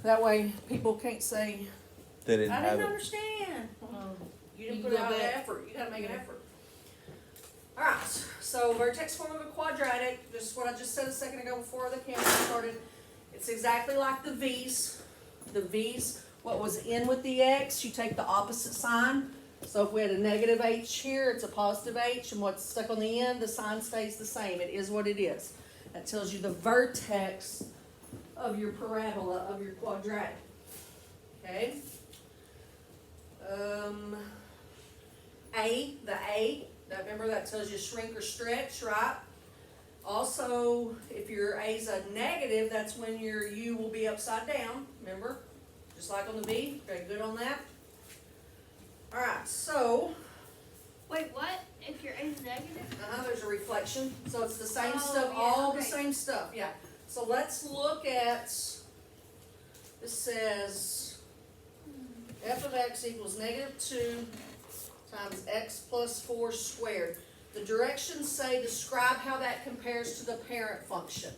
That way people can't say, They didn't I have didn't it. understand. You didn't You put go out an back. effort. You gotta make an effort. Alright, so vertex form of a quadratic, just what I just said a second ago before the camera started. It's exactly like the V's. The V's, what was in with the X, you take the opposite sign. So if we had a negative H here, it's a positive H, and what's stuck on the end, the sign stays the same. It is what it is. That tells you the vertex of your parabola, of your quadratic. Okay? Now remember that tells you shrink or stretch, right? Also, if your A's a negative, that's when your U will be upside down, remember? Just like on the V, very good on that. Alright, so, Wait, what? If your A is negative? there's a reflection, so it's the same Oh, stuff, yeah, all the okay. same stuff, yeah. So let's look at, this says, f of x equals -2 times x plus 4 squared. The directions say describe how that compares to the parent function.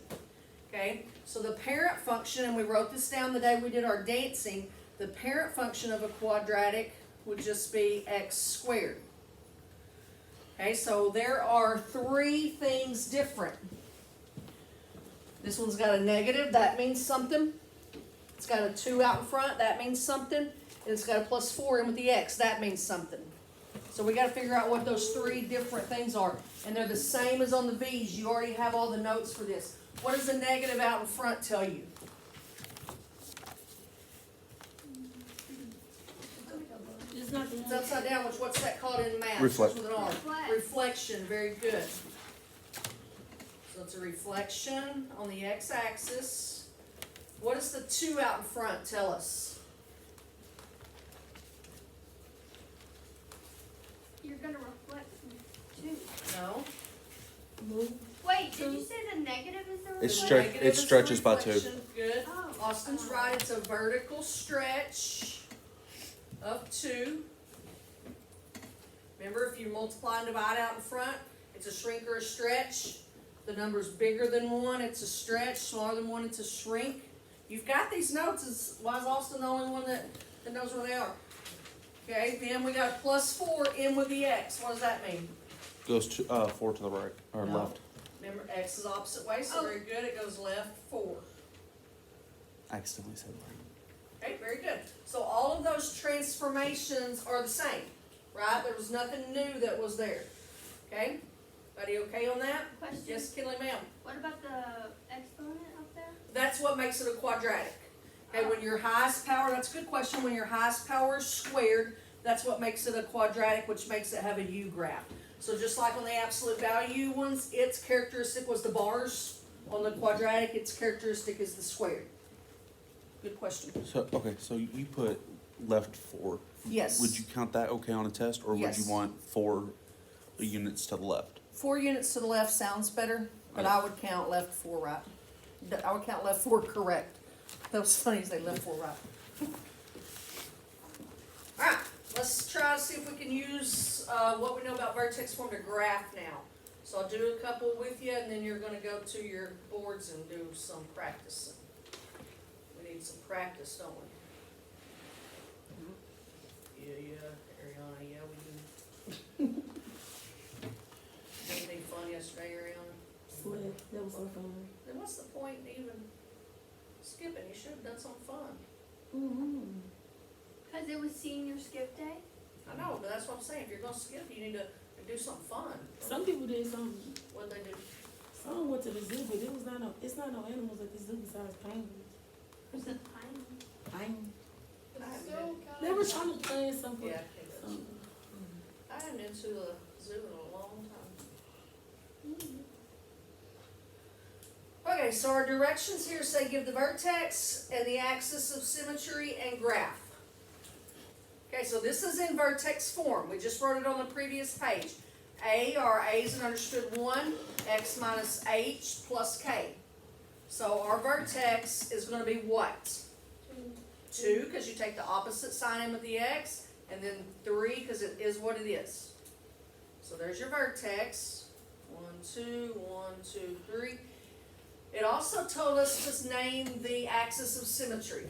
Okay, so the parent function, and we wrote this down the day we did our dancing, the parent function of a quadratic would just be x squared. Okay, so there are 3 things different. This one's got a negative, that means something. It's got a 2 out in front, that means something. And it's got a plus 4 in with the x, that means something. So we gotta figure out what those 3 different things are. And they're the same as on the V's. You already have all the notes for this. What does the negative out in front tell you? It's not the It's one. upside down, what's that called in math? Reflect. Starts with an R. Reflect. Reflection, very good. So it's a reflection on the x-axis. What does the 2 out in front tell us? You're gonna reflect from 2. No? Move. Wait, did you say the negative is the It's reflection? stretch- Negative it is the stretches by 2. reflection. Good. Oh. Austin's right, it's a vertical stretch of 2. Remember, if you multiply and divide out in front, it's a shrink or a stretch. The number's bigger than 1, it's a stretch. Smaller than 1, it's a shrink. You've got these notes. Why is Austin the only one that knows where they are? Okay, then we got a plus 4 in with the x. What does that mean? Goes to 4 to the right or No. left. Remember, x is opposite way, so Oh. very good. It goes left 4. I accidentally said right. Okay, very good. So all of those transformations are the same, right? There was nothing new that was there. Okay? Everybody okay on that? Question. Yes, Kinley, ma'am. What about the exponent up there? That's what makes it a quadratic. Okay, when your highest power, that's a good question, when your highest power is squared, that's what makes it a quadratic, which makes it have a U graph. So just like on the absolute value ones, its characteristic was the bars. On the quadratic, its characteristic is the squared. Good question. So okay, so you put left 4. Yes. Would you count that okay on a test, or would Yes. you want 4 units to the left? 4 units to the left sounds better, but Okay. I would count left 4 right. I would count left 4 correct. That was funny, say left 4 right. Alright, let's try to see if we can use what we know about vertex form to graph now. So I'll do a couple with you, and then you're going to go to your boards and do some practicing. We need some practice, don't we? Yeah, Ariana, yeah, we do. Anything fun yesterday, Ariana? Sweat. That was so fun. Then what's the point in even skipping? You should have done something fun. Mm-hmm. Because it was senior skip day? I know, but that's what I'm saying. If you're gonna skip, you need to do something fun. Some people did something. What'd they do? Some went to the zoo, but it's not no animals at the zoo besides penguins. Who's the pine? Penguins. I haven't been, They were trying to plan something. yeah, I haven't been to the zoo in a long time. Okay, so our directions here say give the vertex and the axis of symmetry and graph. Okay, so this is in vertex form. We just wrote it on the previous page. A, our A's and understood 1, x minus h plus k. So our vertex is going to be what? 2, because you take the opposite sign in with the x, and then 3, because it is what it is. So there's your vertex. 1, 2, 1, 2, 3. It also told us to name the axis of symmetry.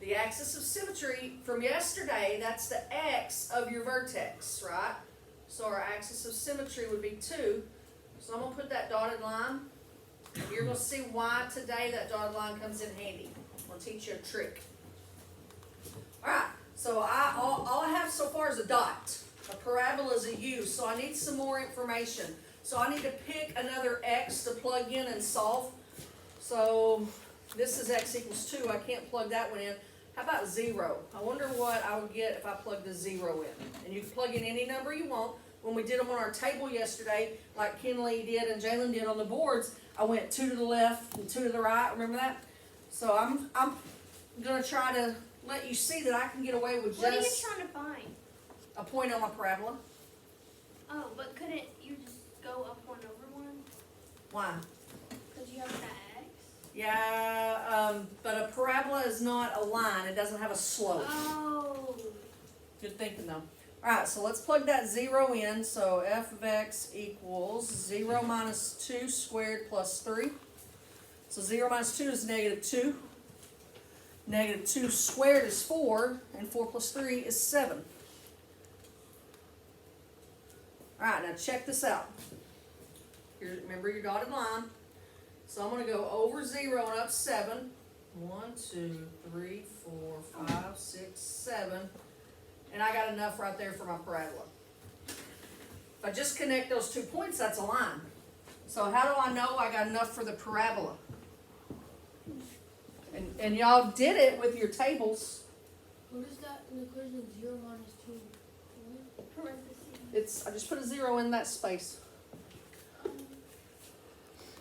The axis of symmetry from yesterday, that's the x of your vertex, right? So our axis of symmetry would be 2. So I'm going to put that dotted line. And you're going to see why today that dotted line comes in handy. I'm going to teach you a trick. Alright, so all I have so far is a dot. A parabola is a U, so I need some more information. So I need to pick another x to plug in and solve. So this is x equals 2. I can't plug that one in. How about 0? I wonder what I would get if I plugged a 0 in. And you can plug in any number you want. When we did them on our table yesterday, like Kinley did and Jalen did on the boards, I went 2 to the left and 2 to the right. Remember that? So I'm going to try to let you see that I can get away with What are you just trying to find? a point on my parabola. Oh, but couldn't you just go up one over one? Why? Because you have that x. Yeah, but a parabola is not a line. It doesn't have a slope. Oh. Good thinking though. Alright, so let's plug that 0 in. So f of x equals 0 minus 2 squared plus 3. So 0 minus 2 is negative 2. Negative 2 squared is 4, and 4 plus 3 is 7. Alright, now check this out. Remember your dotted line. So I'm going to go over 0 and up 7. 1, 2, 3, 4, 5, 6, 7. And I got enough right there for my parabola. If I just connect those 2 points, that's a line. So how do I know I got enough for the parabola? And y'all did it with your tables. What is that in the equation? 0 minus 2? Parentheses. I just put a 0 in that space.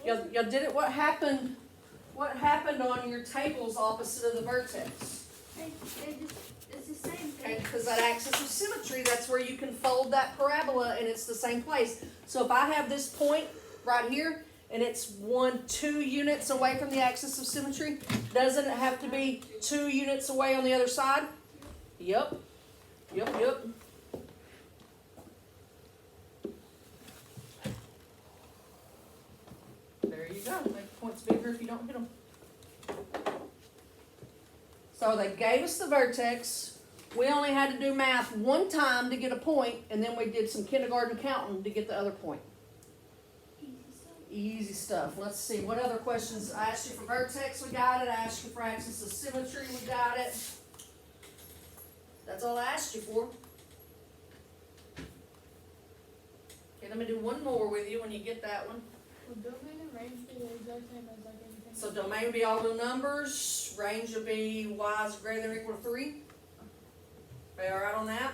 Y'all did it. What happened on your tables opposite of the vertex? It's the same Okay, thing. because that axis of symmetry, that's where you can fold that parabola and it's the same place. So if I have this point right here and it's 2 units away from the axis of symmetry, doesn't it have to be 2 units away on the other side? Yep. There you go. Make the points bigger if you don't hit them. So they gave us the vertex. We only had to do math 1 time to get a point, and then we did some kindergarten counting to get the other point. Easy stuff. Let's see, what other questions? I asked you for vertex, we got it. I asked you for axis of symmetry, we got it. That's all I asked you for. Okay, let me do one more with you when you get that one. Would domain and range be the exact same as like anything? So domain would be all real numbers. Range would be y is greater than or equal to 3. Are you alright on that?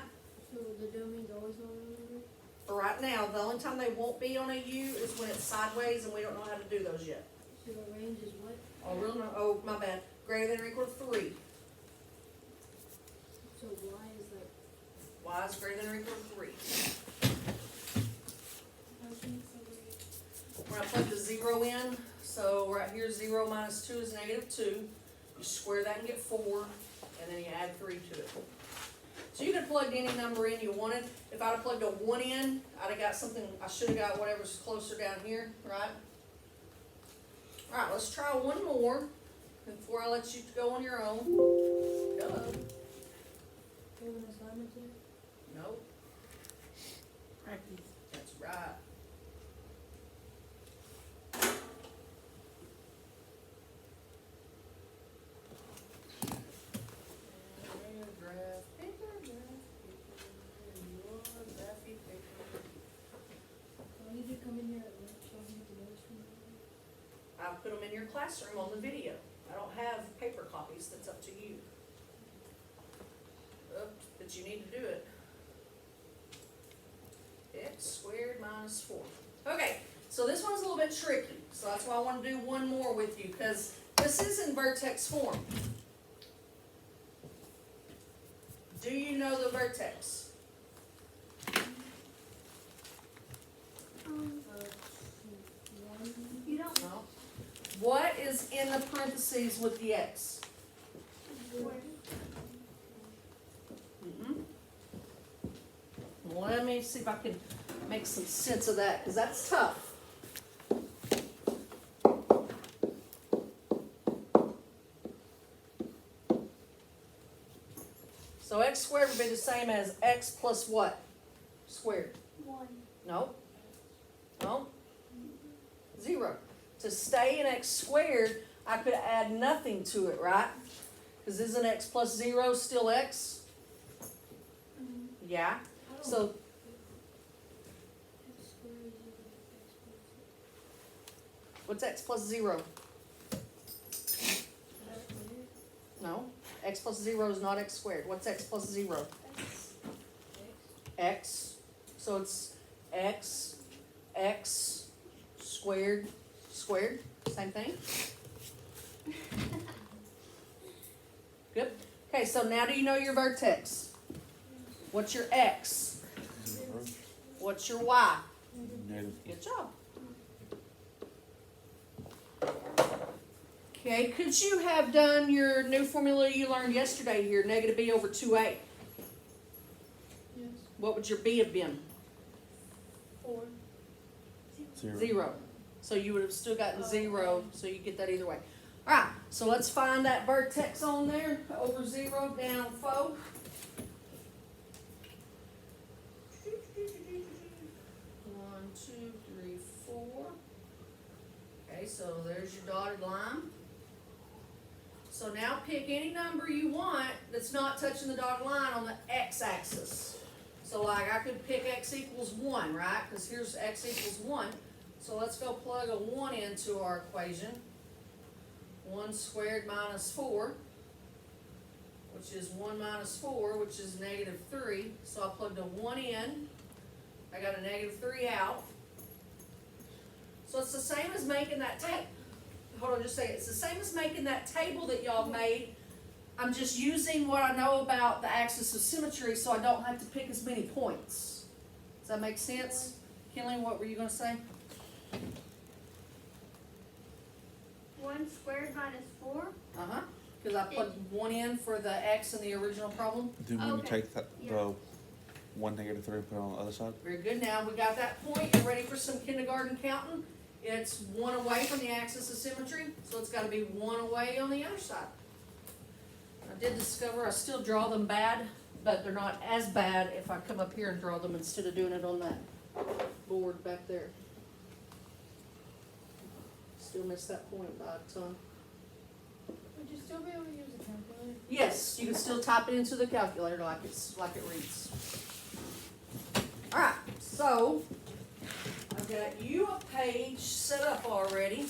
So the domain's always not a number? For right now, the only time they won't be on a U is when it's sideways and we don't know how to do those yet. So the range is what? Oh, my bad. Greater than or equal to 3. So y is like, Y is greater than or equal to 3. We're going to plug the 0 in. So right here, 0 minus 2 is negative 2. You square that and get 4. And then you add 3 to it. So you could plug any number in you wanted. If I'd have plugged a 1 in, I'd have got something, I should have got whatever's closer down here, right? Alright, let's try one more before I let you go on your own. Go. you have an assignment to? Nope, Practice. that's right. Do I need to come in here at lunch so I can get the notes from you? I put them in your classroom on the video. I don't have paper copies, that's up to you. But you need to do it. X squared minus 4. Okay, so this one's a little bit tricky, so that's why I want to do one more with you, because this is in vertex form. Do you know the vertex? You don't. No. What is in the parentheses with the X? Well, let me see if I can make some sense of that, because that's tough. So x squared would be the same as x plus what? Squared. 1. No. No. 0. To stay in x squared, I could add nothing to it, right? Because isn't x plus 0 still x? Yeah. So, X squared is equal to X plus what's x plus 0? X squared. No. X plus 0 is not x squared. What's x plus 0? X. X. So it's x squared, squared. Same thing. Good. Okay, so now do you know your vertex? What's your x? 0, What's your y? negative. Good job. Okay, could you have done your new formula you learned yesterday here, negative b over 2a? Yes. What would your b have been? 4. 0. 0. So you would have still gotten 0, so you get that either way. All right, so let's find that vertex on there, over 0, down 4. One, two, three, 4. Okay, so there's your dotted line. So now pick any number you want that's not touching the dotted line on the x-axis. So like I could pick x equals 1, right? Because here's x equals 1. So let's go plug a 1 into our equation. 1 squared minus 4, which is 1 minus 4, which is negative 3. So I plugged a 1 in. I got a negative 3 out. So it's the same as making that table. Hold on, just say it. It's the same as making that table that y'all made. I'm just using what I know about the axis of symmetry so I don't have to pick as many points. Does that make sense? Kinley, what were you going to say? 1 squared minus 4. Uh-huh. Because I plugged 1 in for the x in the original problem. Then when you Okay. take the Yeah. 1 negative 3 and put it on the other side. Very good. Now we got that point. You ready for some kindergarten counting? It's 1 away from the axis of symmetry, so it's got to be 1 away on the other side. I did discover I still draw them bad, but they're not as bad if I come up here and draw them instead of doing it on that board back there. Still miss that point by a ton. Would you still be able to use a calculator? Yes, you can still type it into the calculator like it reads. All right, so I've got you a page set up already.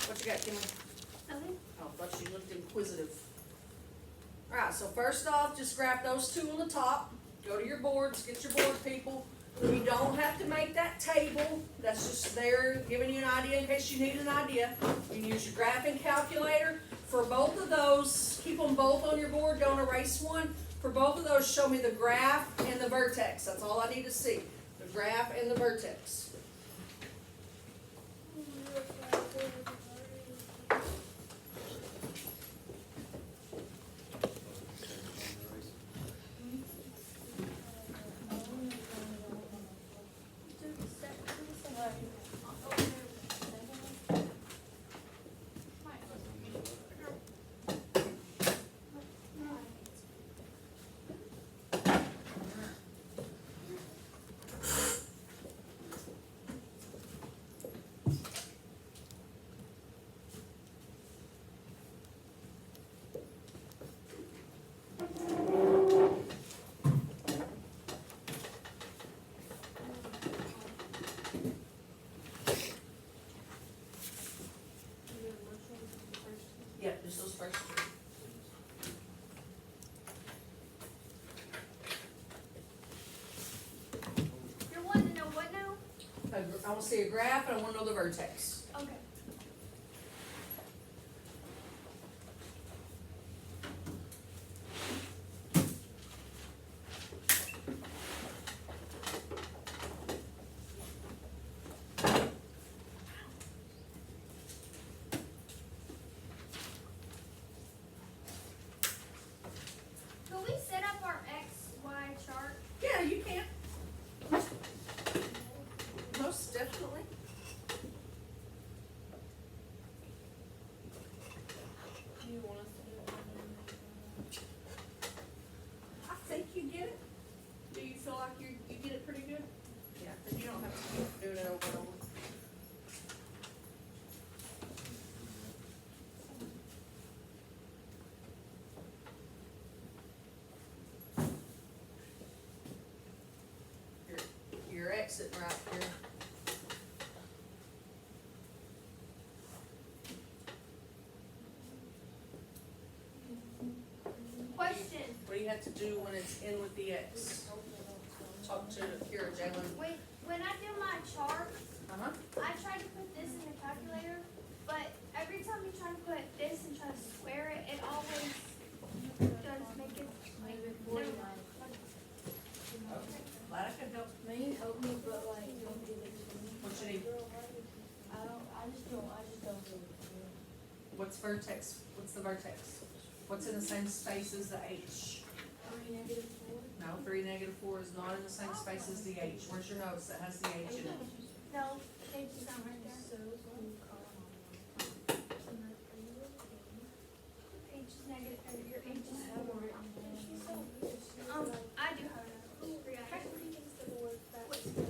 What you got, Kimmy? Nothing. Oh, I thought you looked inquisitive. All right, so first off, just grab those two on the top. Go to your boards, get your board people. You don't have to make that table. That's just there giving you an idea in case you need an idea. You can use your graphing calculator. For both of those, keep them both on your board, don't erase one. For both of those, show me the graph and the vertex. That's all I need to see. The graph and the vertex. Yeah, just those first two. You're wanting to know what now? I want to see a graph and I want to know the vertex. Okay. Can we set up our XY chart? Yeah, you can. Most definitely. exit right here. Question. What do you have to do when it's in with the X? Talk to Kira, Jalen. When I do my chart, Uh-huh. I tried to put this in the calculator, but every time you try to put this and try to square it, it always does make it like Maybe 49. Glad I could help. May you help me, but like, don't give it to me. What you need? I just don't give it to me. What's vertex? What's the vertex? What's in the same space as the H? 3 negative 4. No, 3 negative 4 is not in the same space as the H. Where's your notes that has the H in it? no, it's just not right there. So, H is negative, or your H is I haven't written down. I do have it.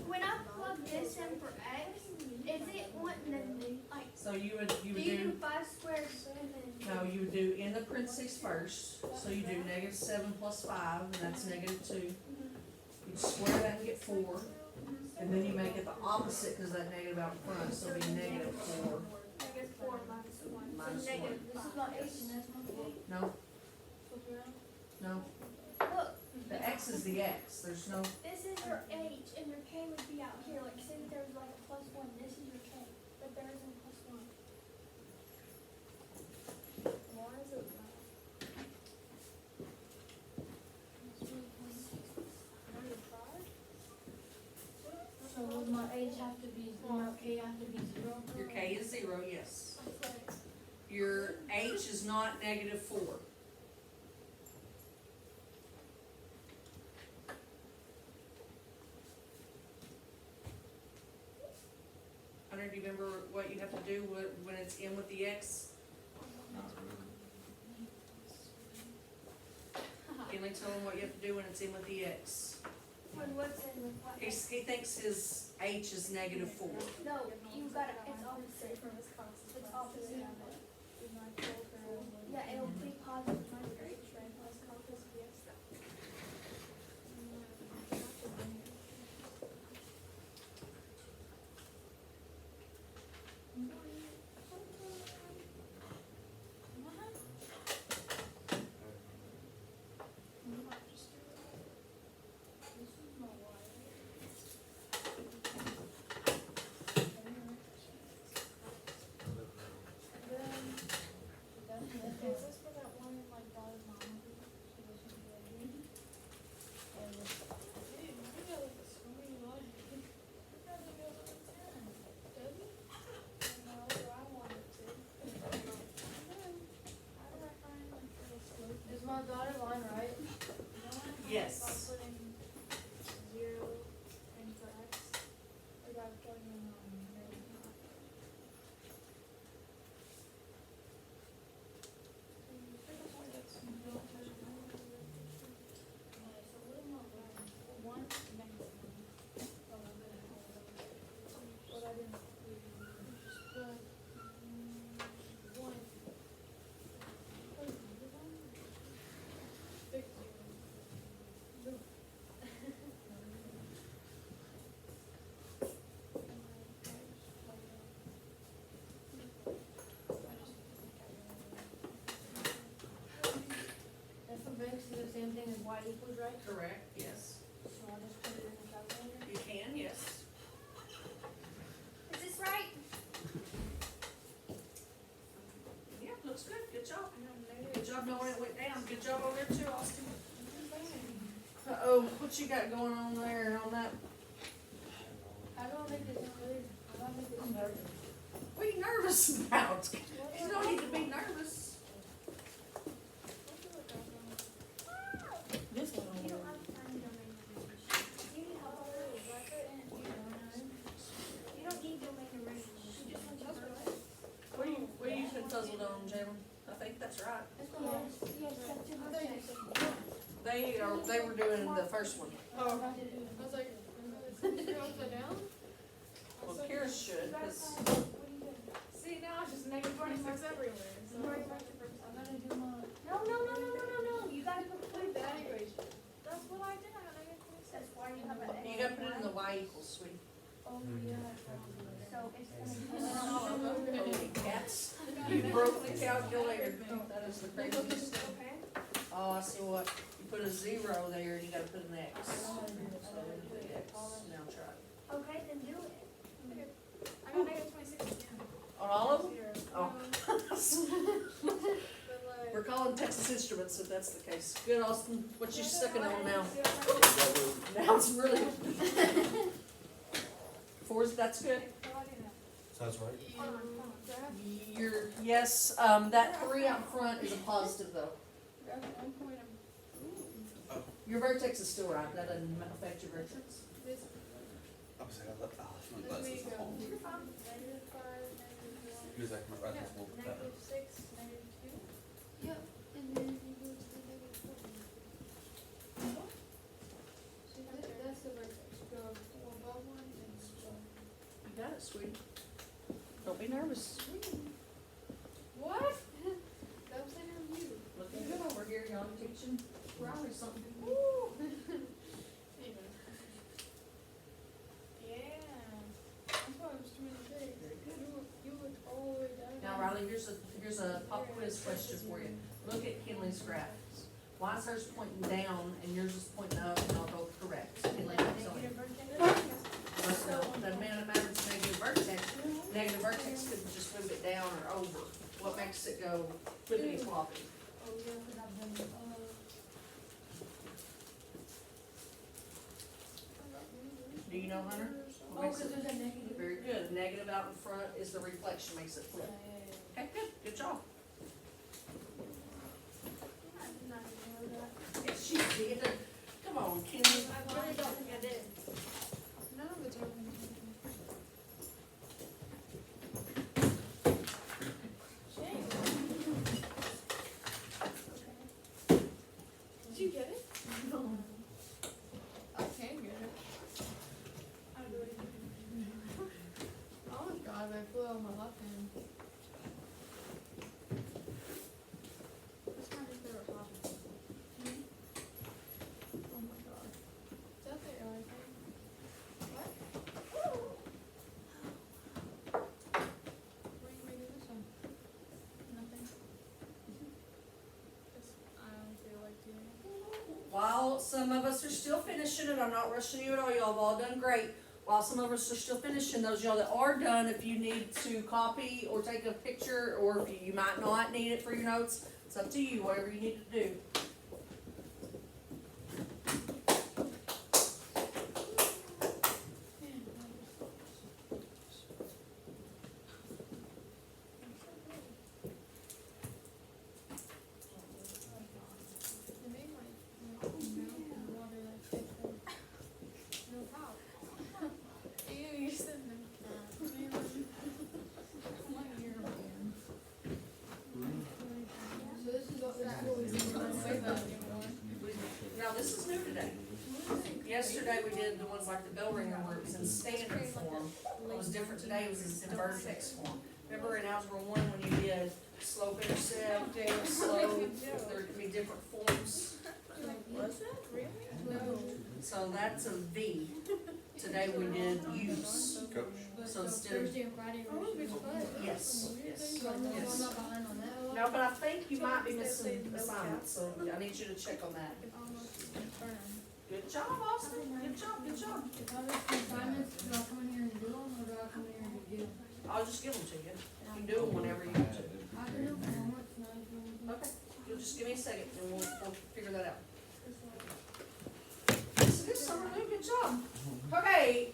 When I plug this in for X, is it wanting the, like, So you would do you do 5 squares and then? no, you would do in the parentheses first. So you do negative 7 plus 5, and that's negative 2. You square that and get 4. And then you make it the opposite because that negative out in front, so it'll be negative 4. Negative 4 minus 1, Minus so negative This is 5. my H and that's my K. No, Flip around. no. Look, The X is the X. There's no, this is your H and your K would be out here, like say that there was like a plus 1, this is your K, but there isn't a plus 1. Why is it not? So would my H have to be, my K have to be 0? your K is 0, yes. Your H is not negative 4. Hunter, do you remember what you have to do when it's in with the X? Kinley, tell him what you have to do when it's in with the X. When what's in with what? He thinks his H is negative 4. No, you gotta, it's opposite. It's opposite. Yeah, it'll be positive minus your H, right? Is this for that one like daughter's mom? She goes to the other. And it's, hey, we got like a swimming line. We got to go to the 10. Debbie? No, I wanted to. How do I find like little slope? Is my daughter line right? Yes. By putting 0 in for X, or by putting in basically the same thing as y equals, right? Correct, yes. So I'll just put it in the calculator. You can, yes. Is this right? Yeah, looks good. Good job. Good job knowing it went down. Good job over there too, Austin. Uh-oh, what you got going on there on that? How do I make this clear? How do I make this nervous? What are you nervous about? You don't need to be nervous. This one You over don't have to find domain range. You need help with it. You don't need domain range. You just want to. What are you puzzled on, Jalen? I think that's right. Yes, that's 2%. They were doing the first one. I was like, is it upside down? Well, Kira should, cause What are you doing? See, now it's just negative 26 everywhere. So Where- I gotta do my. No. You gotta put That equation. That's what I did. I got negative 26. That's why you have an you gotta put it in the y equals, sweetie. So it's gonna be. Holy cats. You broke the calculator. That is the craziest thing. Okay. Oh, I see what, you put a 0 there and you gotta put an X. So put the X. Now try. Okay, then do it. I got negative 26 again. On all of them? Oh. Oh. We're calling Texas Instruments if that's the case. Good, Austin. What you sucking on now? Now it's really. Fours, that's good. Sounds right. Yes, that 3 out front is a positive though. Your vertex is still right. That doesn't affect your vertex. I was like, my glasses at home. You're fine. Because I can write this little bit better. Negative 6, negative 2. Yep, and then you go to the negative 4. So that's the vertex. Go above one and below. You got it, sweetie. Don't be nervous. What? That was in you. Looking good over here, y'all teaching Riley something. Anyway. Yeah. That's why it was too many things. You looked all the way down. Now, Riley, here's a pop quiz question for you. Look at Kinley's graphics. Why is hers pointing down and yours is pointing up and they're both correct? Kinley, tell me. So, doesn't matter if it's negative vertex. Negative vertex could just move it down or over. What makes it go flippity floppy? Oh, yeah, because I've done it. Do you know, Hunter? What makes it- there's a negative. Very good. Negative out in front is the reflection, makes it flip. Okay, good. Good job. I did not even know that. Yes, she did. Come on, Kinley. I really don't think I did. None of it's open. Did you get it? No. I can get it. I do it. Oh my god, I flew out of my left hand. That's my favorite hobby. Oh my god. Is that the AI thing? What? What are you making this on? Nothing. Just, I don't feel like doing it. While some of us are still finishing it, I'm not rushing you at all, y'all have all done great. While some of us are still finishing, those y'all that are done, if you need to copy or take a picture, or if you might not need it for your notes, it's up to you, whatever you need to do. They made my mouth and water like thick. No power. Ew, you said no power. Man, my ear, man. So this is what we don't say that anymore. Now, this is new today. Yesterday we did the ones like the bell ringer where it was in standard form. What was different today was it's in vertex form. Remember in Algebra 1 when you did slope intercept, slope, there could be different forms. Was that really? No. So that's a V. Today we did use. Coach. So instead of, and Friday yes, yes, So I'm yes. not behind on that. No, but I think you might be missing assignments, so I need you to check on that. Almost confirmed. Good job, Austin. Good job, good job. If I miss the assignments, do I come in here and do them, or do I come in here and do them? I'll just give them to you. You can do them whenever you want to. I can do them once, not if you want to. Okay, you'll just give me a second and we'll figure that out. That's a good summer, good job. Okay,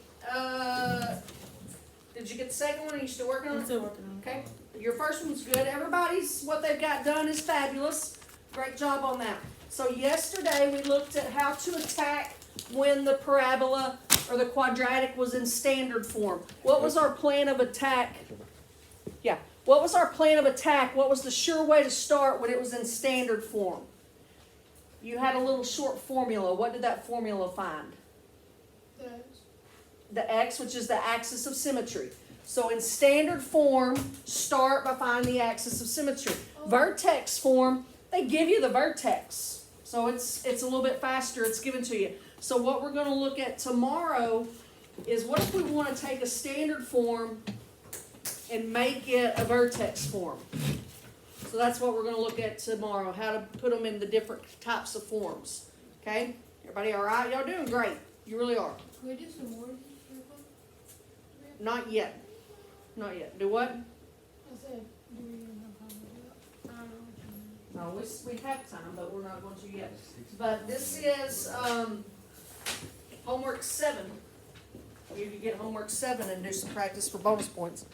did you get the second one? Are you still working on I'm it? still working on it. Okay, your first one's good. Everybody's, what they've got done is fabulous. Great job on that. So yesterday we looked at how to attack when the parabola or the quadratic was in standard form. What was our plan of attack? Yeah, what was our plan of attack? What was the sure way to start when it was in standard form? You had a little short formula. What did that formula find? The x, which is the axis of symmetry. So in standard form, start by finding the axis of symmetry. Vertex form, they give you the vertex. So it's a little bit faster, it's given to you. So what we're going to look at tomorrow is what if we wanna take a standard form and make it a vertex form? So that's what we're gonna look at tomorrow, how to put them in the different types of forms, okay? Everybody all right? Y'all doing great, you really are. Can we do some more of these circles? Not yet, not yet. Do what? I said, do we even have time to do that? I don't know what you mean. No, we have time, but we're not going to yet. But this is, homework 7. You can get homework 7 and do some practice for bonus points.